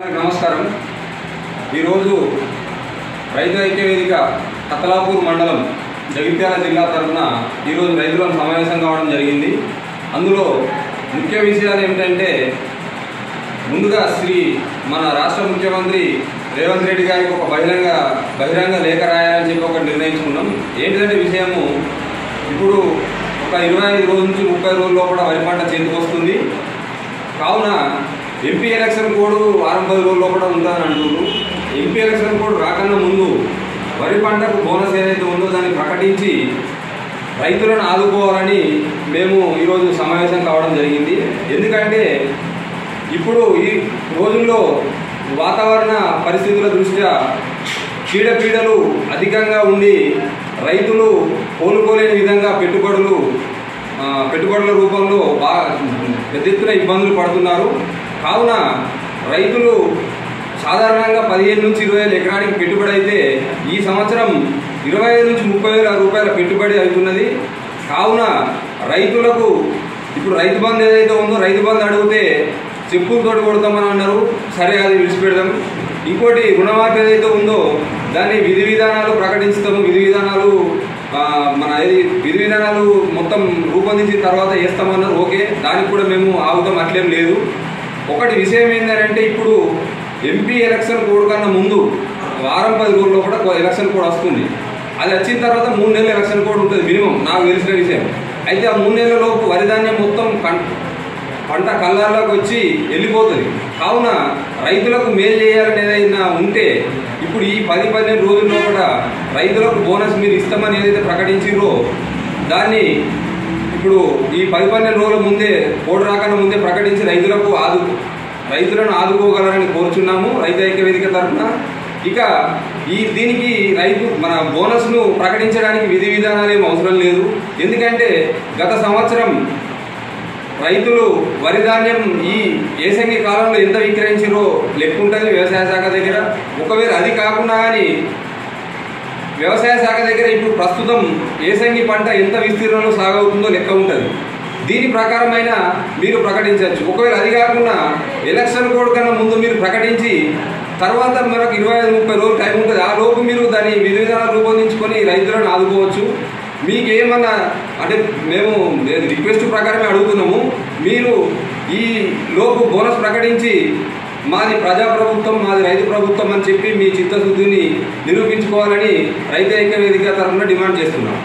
నమస్కారం। ఈరోజు రైతు ఐక్య వేదిక కతలాపూర్ మండలం జగిత్యాల జిల్లా తరఫున ఈరోజు రైతులను సమావేశం కావడం జరిగింది। అందులో ముఖ్య విషయాలు ఏమిటంటే ముందుగా మన రాష్ట్ర ముఖ్యమంత్రి రేవంత్ రెడ్డి గారికి ఒక బహిరంగ లేఖ రాయాలని చెప్పి ఒకటి నిర్ణయించుకున్నాం। ఏంటంటే విషయము ఇప్పుడు ఒక 25 రోజుల నుంచి 30 రోజుల లోపల వరి పంట చేతికి వస్తుంది కావున ఎంపీ ఎలక్షన్ కోడ్ వారం 10 రోజుల లోపల ఉంటుందని అంటున్నారు। ఎంపీ ఎలక్షన్ కోడ్ రాకన్నా ముందు వరి పంటకు బోనస్ ఏదైతే ఉందో దాన్ని ప్రకటించి రైతులను ఆదుకోవాలని మేము ఈరోజు సమావేశం కావడం జరిగింది। ఎందుకంటే ఇప్పుడు ఈ రోజుల్లో వాతావరణ పరిస్థితుల దృష్ట్యా చీడపీడలు అధికంగా ఉండి రైతులు కోలుకోలేని విధంగా పెట్టుబడుల రూపంలో పెద్ద ఎత్తున ఇబ్బందులు పడుతున్నారు। కావున రైతులు సాధారణంగా 15 నుంచి 20 వేల ఎకరానికి పెట్టుబడి అయితే ఈ సంవత్సరం 25 నుంచి 30 వేల రూపాయల పెట్టుబడి అవుతున్నది। కావున రైతులకు ఇప్పుడు రైతు బంధు ఏదైతే ఉందో రైతు బంధు అడిగితే చెప్పులతోటి కొడతామని అన్నారు, సరే అది విడిచిపెడదాం। ఇంకోటి రుణమాఫీ ఏదైతే ఉందో దాన్ని విధి విధానాలు ప్రకటిస్తాము, విధి విధానాలు మొత్తం రూపొందించిన తర్వాత చేస్తామన్నారు। ఓకే, దానికి కూడా మేము ఆగుతాం, అట్లేం లేదు। ఒకటి విషయం ఏంటంటే ఇప్పుడు ఎంపీ ఎలక్షన్ కోడ్ కన్నా ముందు వారం 10 రోజుల్లో కూడా ఎలక్షన్ కోడ్ వస్తుంది। అది వచ్చిన తర్వాత 3 నెలల ఎలక్షన్ కోడ్ ఉంటుంది మినిమం, నాకు తెలిసిన విషయం। అయితే ఆ 3 నెలల లోపు వరిధాన్యం మొత్తం పంట కళ్ళాల్లోకి వచ్చి వెళ్ళిపోతుంది। కావున రైతులకు మేలు చేయాలని ఏదైనా ఉంటే ఇప్పుడు ఈ 10-12 రోజుల్లో కూడా రైతులకు బోనస్ మీరు ఇస్తామని ఏదైతే ప్రకటించారో దాన్ని ఇప్పుడు ఈ 10-12 రోజుల ముందే కోడ్ రాకన్నా ముందే ప్రకటించి రైతులను ఆదుకోగలరని కోరుచున్నాము రైతు ఐక్య వేదిక తరఫున। ఇక దీనికి మన బోనస్ను ప్రకటించడానికి విధి విధానాలు ఏం అవసరం లేదు। ఎందుకంటే గత సంవత్సరం రైతులు వరి ధాన్యం ఈ ఏసంగి కాలంలో ఎంత విక్రయించారో లెక్క ఉంటుంది వ్యవసాయ శాఖ దగ్గర। ఒకవేళ అది కాకుండా కానీ వ్యవసాయ శాఖ దగ్గర ఇప్పుడు ప్రస్తుతం ఏసంగి పంట ఎంత విస్తీర్ణంలో సాగవుతుందో లెక్క ఉంటుంది, దీని ప్రకారమైన మీరు ప్రకటించవచ్చు। ఒకవేళ అది కాకుండా ఎలక్షన్ కోడ్ కన్నా ముందు మీరు ప్రకటించి తర్వాత మనకు 25-30 రోజులు టైం ఉంటుంది, ఆ లోపు మీరు దాని విధి విధానాలు రూపొందించుకొని రైతులను ఆదుకోవచ్చు। మీకేమన్నా అంటే మేము రిక్వెస్ట్ ప్రకారమే అడుగుతున్నాము, మీరు ఈ లోపు బోనస్ ప్రకటించి మాది ప్రజాప్రభుత్వం, మాది రైతు ప్రభుత్వం అని చెప్పి మీ చిత్తశుద్ధిని నిరూపించుకోవాలని రైతు ఐక్య వేదిక తరఫున డిమాండ్ చేస్తున్నాం।